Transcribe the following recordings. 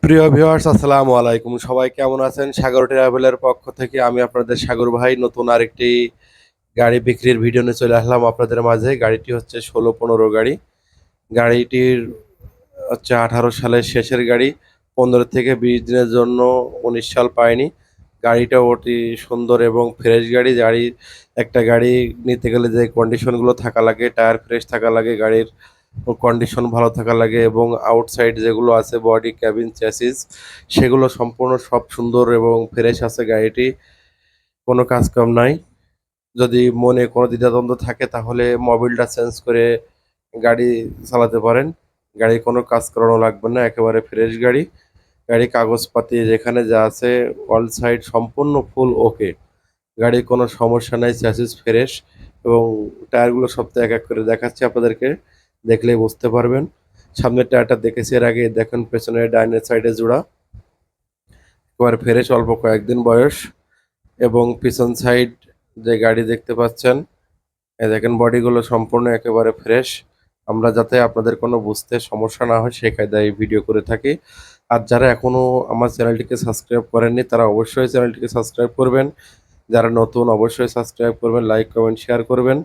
প্রিয় ভিউয়ার্স, আসসালামু আলাইকুম। সবাই কেমন আছেন? সাগর ট্রাভেলের পক্ষ থেকে আমি আপনাদের সাগর ভাই নতুন আরেকটি গাড়ি বিক্রির ভিডিও নিয়ে চলে আসলাম আপনাদের মাঝে। গাড়িটি হচ্ছে 16-15 গাড়ি। গাড়িটির হচ্ছে 18 সালের শেষের গাড়ি। 15 থেকে 20 দিনের জন্য 19 সাল পায়নি। গাড়িটা অতি সুন্দর এবং ফ্রেশ গাড়ি। একটা গাড়ি নিতে গেলে যে কন্ডিশনগুলো থাকা লাগে, টায়ার ফ্রেশ থাকা লাগে, গাড়ির কন্ডিশন ভালো থাকা লাগে এবং আউটসাইড যেগুলো আছে বডি, ক্যাবিন, চ্যাসিস, সেগুলো সম্পূর্ণ সব সুন্দর এবং ফ্রেশ আছে। গাড়িটি কোনো কাজ কাম নাই। যদি মনে কোনো দ্বিধাদ্বন্দ্ব থাকে তাহলে মোবিলটা চেঞ্জ করে গাড়ি চালাতে পারেন। গাড়ি কোনো কাজ করানো লাগবে না, একেবারে ফ্রেশ গাড়ি। গাড়ি কাগজপাতি যেখানে যা আছে অল সাইড সম্পূর্ণ ফুল ওকে। গাড়ির কোনো সমস্যা নাই, চ্যাসিস ফ্রেশ এবং টায়ারগুলো সপ্তাহে এক এক করে দেখাচ্ছি আপনাদেরকে, দেখলেই বুঝতে পারবেন। সামনের টায়ারটা দেখেছি এর আগে, দেখেন পেছনের ডাইনের সাইডে জোড়া, একেবারে ফ্রেশ, অল্প কয়েকদিন বয়স। এবং পিছন সাইড যে গাড়ি দেখতে পাচ্ছেন, এই দেখেন বডিগুলো সম্পূর্ণ একেবারে ফ্রেশ। আমরা যাতে আপনাদের কোনো বুঝতে সমস্যা না হয় সেই কায়দায় এই ভিডিও করে থাকি। আর যারা এখনও আমার চ্যানেলটিকে সাবস্ক্রাইব করেননি তারা অবশ্যই চ্যানেলটিকে সাবস্ক্রাইব করবেন। যারা নতুন অবশ্যই সাবস্ক্রাইব করবেন, লাইক কমেন্ট শেয়ার করবেন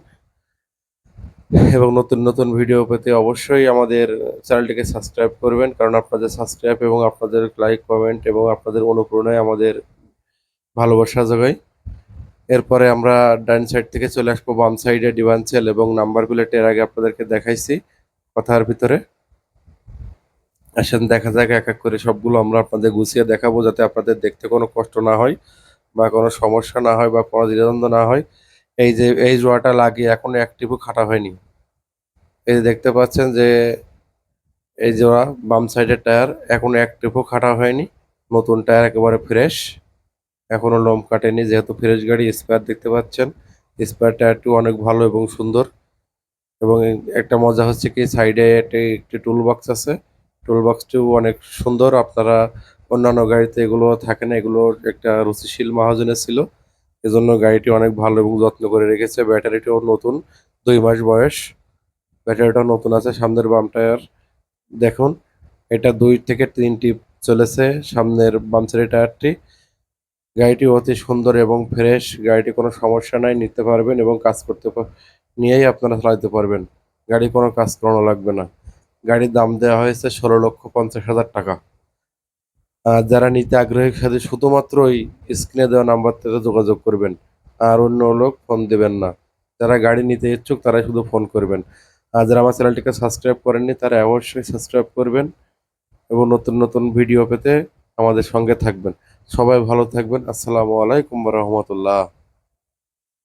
এবং নতুন নতুন ভিডিও পেতে অবশ্যই আমাদের চ্যানেলটিকে সাবস্ক্রাইব করবেন, কারণ আপনাদের সাবস্ক্রাইব এবং আপনাদের লাইক কমেন্ট এবং আপনাদের অনুপ্রেরণায় আমাদের ভালোবাসা জাগায়। এরপরে আমরা ডান সাইড থেকে চলে আসবো বাম সাইডে ডিভান্সেল এবং নাম্বার প্লেট, এর আগে আপনাদেরকে দেখাইছি কথার ভিতরে। আসেন দেখা যাক এক এক করে সবগুলো আমরা আপনাদের গুছিয়ে দেখাবো, যাতে আপনাদের দেখতে কোনো কষ্ট না হয় বা কোনো সমস্যা না হয় বা কোনো দ্বিধাদ্বন্দ্ব না হয়। এই যে এই জোড়াটা লাগিয়ে এখনো অ্যাক্টিভও খাটা হয়নি। এই যে দেখতে পাচ্ছেন যে এই জোড়া বাম সাইডের টায়ার এখনো অ্যাক্টিভও খাটা হয়নি, নতুন টায়ার একেবারে ফ্রেশ, এখনো লোম কাটেনি যেহেতু ফ্রেশ গাড়ি। স্পেয়ার দেখতে পাচ্ছেন, স্পেয়ার টায়ারটি অনেক ভালো এবং সুন্দর। এবং একটা মজা হচ্ছে কি সাইডে একটি টুল বক্স আছে, টুল বক্সটিও অনেক সুন্দর। আপনারা অন্যান্য গাড়িতে এগুলো থাকে না, এগুলো একটা রুচিশীল মহাজনের ছিল, এজন্য গাড়িটি অনেক ভালো এবং যত্ন করে রেখেছে। ব্যাটারিটিও নতুন, 2 মাস বয়স, ব্যাটারিটাও নতুন আছে। সামনের বাম টায়ার দেখুন, এটা 2 থেকে 3 টিপ চলেছে সামনের বাম সাইডের টায়ারটি। গাড়িটি অতি সুন্দর এবং ফ্রেশ, গাড়িটি কোনো সমস্যা নাই, নিতে পারবেন এবং কাজ নিয়েই আপনারা চালাতে পারবেন। গাড়ি কোনো কাজ করানো লাগবে না। গাড়ির দাম দেওয়া হয়েছে 16,50,000 টাকা। আর যারা নিতে আগ্রহী সাথে শুধুমাত্র ওই স্ক্রিনে দেওয়া নাম্বার থেকে যোগাযোগ করবেন, আর অন্য লোক ফোন দেবেন না। যারা গাড়ি নিতে ইচ্ছুক তারাই শুধু ফোন করবেন। আর যারা আমার চ্যানেলটিকে সাবস্ক্রাইব করেননি তারা অবশ্যই সাবস্ক্রাইব করবেন এবং নতুন নতুন ভিডিও পেতে আমাদের সঙ্গে থাকবেন। সবাই ভালো থাকবেন। আসসালামু আলাইকুম ওয়া রাহমাতুল্লাহ।